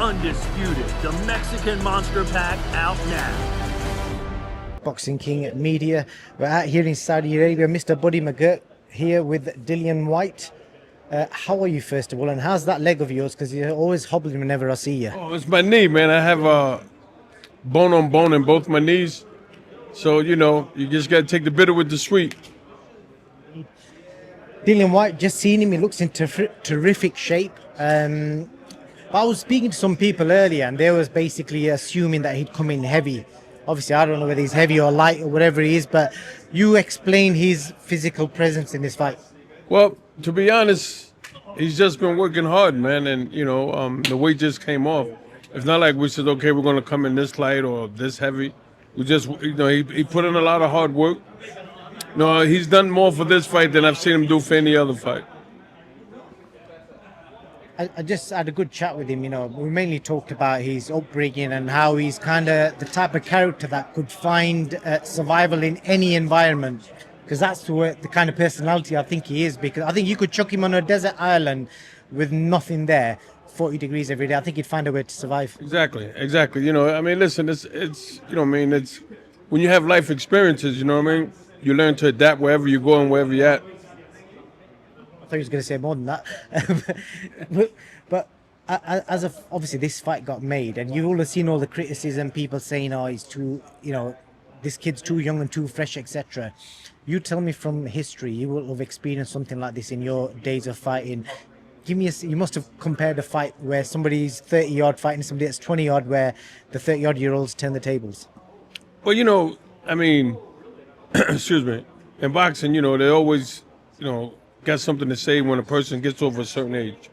Undisputed, the Mexican Monster Pack out now. Boxing King Media. We're out here in Saudi Arabia. Mr. Buddy McGirt here with Dillian White. How are you, first of all, and how's that leg of yours? Because you're always hobbling whenever I see you. Oh, it's my knee, man. I have bone on bone in both my knees. So, you just got to take the bitter with the sweet. Dillian White, just seen him. He looks in terrific shape. I was speaking to some people earlier, and they was basically assuming that he'd come in heavy. Obviously, I don't know whether he's heavy or light or whatever he is, but you explain his physical presence in this fight. Well, to be honest, he's just been working hard, man, and, the weight just came off. It's not like we said, okay, we're going to come in this light or this heavy. We just, he put in a lot of hard work. He's done more for this fight than I've seen him do for any other fight. I just had a good chat with him. We mainly talked about his upbringing and how he's kind of the type of character that could find survival in any environment, because that's the kind of personality I think he is. Because I think you could chuck him on a desert island with nothing there, 40 degrees every day. I think he'd find a way to survive. Exactly. Listen, it's when you have life experiences, you learn to adapt wherever you go and wherever you're at. I thought he was going to say more than that. but obviously this fight got made, and you all have seen all the criticism, people saying, oh, he's too, this kid's too young and too fresh, etc. You tell me from history, you will have experienced something like this in your days of fighting. You must have compared a fight where somebody's 30-yard fighting somebody that's 20-yard, where the 30-yard-year-olds turn the tables. Well, excuse me, in boxing, they always, got something to say when a person gets over a certain age.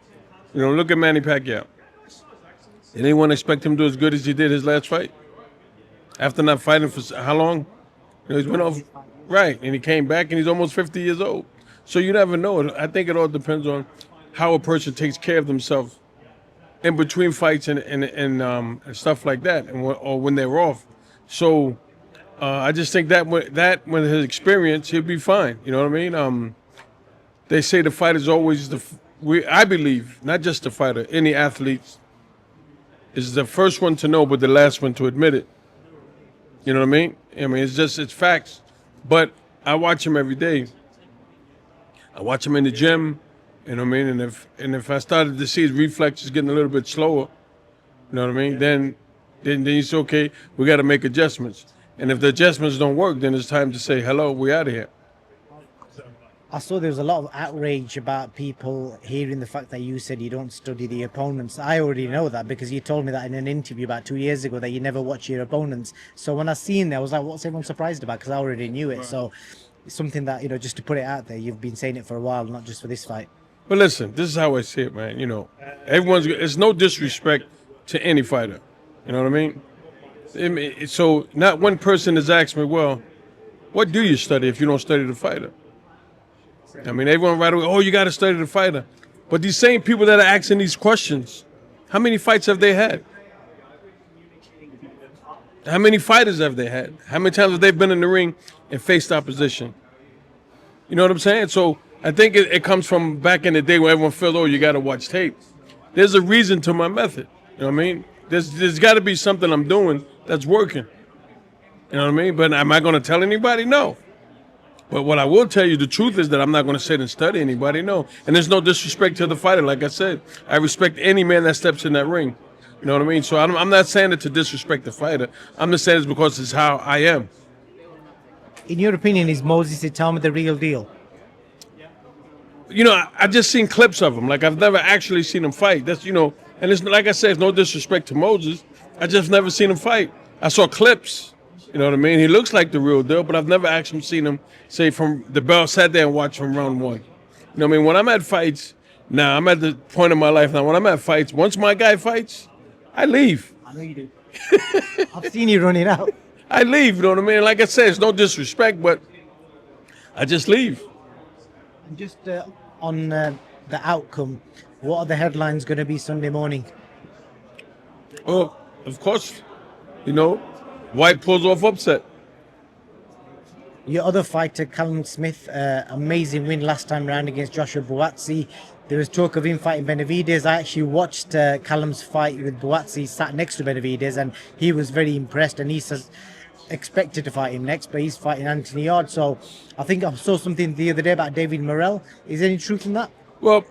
Look at Manny Pacquiao. Did anyone expect him to do as good as he did his last fight? After not fighting for how long? He's been off, right, and he came back and he's almost 50 years old. So you never know. I think it all depends on how a person takes care of themselves in between fights and stuff like that, or when they're off. So I just think that with his experience, he'll be fine. You know what I mean? They say the fighter is always I believe, not just the fighter, any athlete is the first one to know, but the last one to admit it. You know what I mean? It's facts. But I watch him every day. I watch him in the gym, you know what I mean? And if I started to see his reflexes getting a little bit slower, you know what I mean? Then it's okay, we got to make adjustments. And if the adjustments don't work, then it's time to say, hello, we're out of here. I saw there was a lot of outrage about people hearing the fact that you said you don't study the opponents. I already know that because you told me that in an interview about 2 years ago, that you never watch your opponents. So when I seen that, I was like, what's everyone surprised about? Because I already knew it. So it's something that, just to put it out there, you've been saying it for a while, not just for this fight. But listen, this is how I see it, man. It's no disrespect to any fighter. You know what I mean? So not one person has asked me, well, what do you study if you don't study the fighter? Everyone right away, oh, you got to study the fighter. But these same people that are asking these questions, how many fights have they had? How many fighters have they had? How many times have they been in the ring and faced opposition? You know what I'm saying? So I think it comes from back in the day when everyone felt, oh, you got to watch tape. There's a reason to my method. You know what I mean? There's got to be something I'm doing that's working. You know what I mean? But am I going to tell anybody? No. But what I will tell you, the truth is that I'm not going to sit and study anybody, no. And there's no disrespect to the fighter. Like I said, I respect any man that steps in that ring. You know what I mean? So I'm not saying it to disrespect the fighter. I'm just saying it's because it's how I am. In your opinion, is Moses ITAUMA the real deal? I just seen clips of him. Like, I've never actually seen him fight. That's, and it's like I said, it's no disrespect to Moses. I just never seen him fight. I saw clips. You know what I mean? He looks like the real deal, but I've never actually seen him, say, from the bell, sat there and watched from round one. You know what I mean? When I'm at fights, now I'm at the point in my life now, when I'm at fights, once my guy fights, I leave. I know you do. I've seen you running out. I leave, you know what I mean? Like I said, it's no disrespect, but I just leave. And just on the outcome, what are the headlines going to be Sunday morning? Well, of course, White pulls off upset. Your other fighter, CALLUM Smith, amazing win last time round against Joshua Buatsi. there was talk of him fighting Benavidez. I actually watched Callum's fight with Buatsi, sat next to Benavidez, and he was very impressed, and he says expected to fight him next, but he's fighting Anthony Yard. So I think I saw something the other day about David Morrell. Is there any truth in that? Well,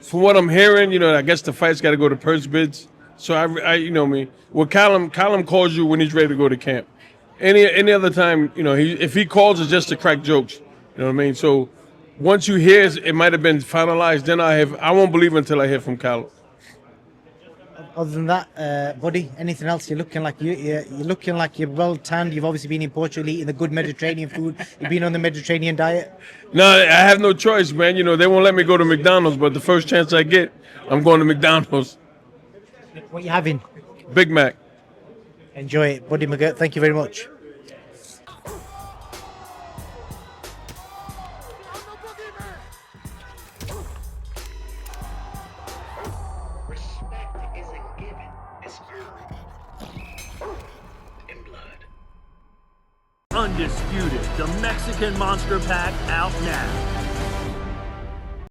from what I'm hearing, you know, I guess the fight's got to go to purse bids. So I you know me. Well, Callum calls you when he's ready to go to camp. Any other time, you know, if he calls, it's just to crack jokes. You know what I mean? So once you hear it might have been finalized, then I won't believe until I hear from Callum. Other than that, buddy, anything else? You're looking like you're looking like you're well tanned. You've obviously been in Portugal eating the good Mediterranean food. You've been on the Mediterranean diet. No, I have no choice, man. You know, they won't let me go to McDonald's, but the first chance I get, I'm going to McDonald's. What you having? Big Mac. Enjoy it, buddy McGirt. Thank you very much. Respect isn't given, it's earned in blood. Undisputed, the Mexican Monster Pack out now.